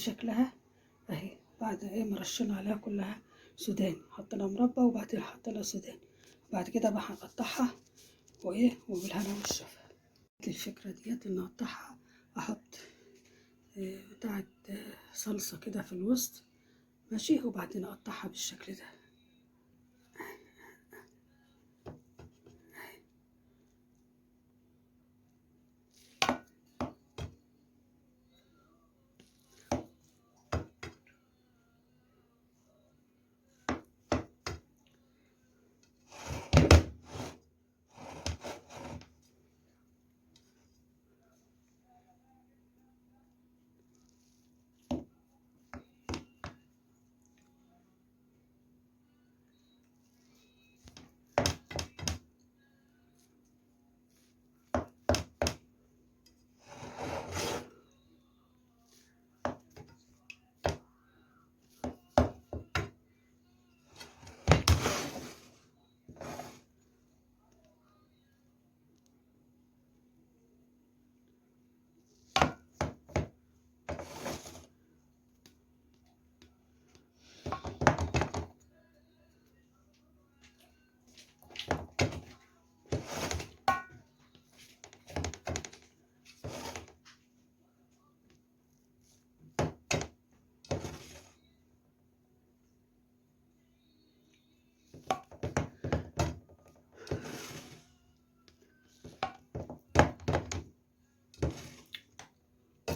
شكلها اهي. بعد ايه مرشنا عليها كلها سوداني، حطينا مربى وبعدين حطينا سوداني. بعد كده بقى هنقطعها وايه وبالهنا والشفا. الفكرة ديت ان اقطعها، احط بتاعة صلصة كده في الوسط ماشي، وبعدين اقطعها بالشكل ده.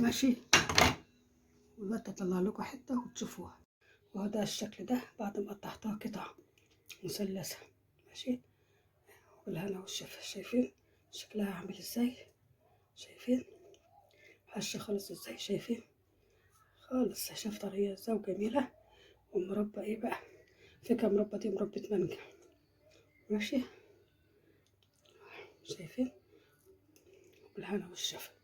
ماشي، ودلوقتي اطلع لكم حته وتشوفوها. وهو ده الشكل ده بعد ما قطعتها قطع مثلثه ماشي، والهنا والشفا. شايفين شكلها عامل ازاي؟ شايفين هشه خالص ازاي؟ شايفين خالص شايف طريه ازاي وجميله. ومربى ايه بقى؟ فكره مربى دي مربى مانجا ماشي. شايفين بالهنا والشفا.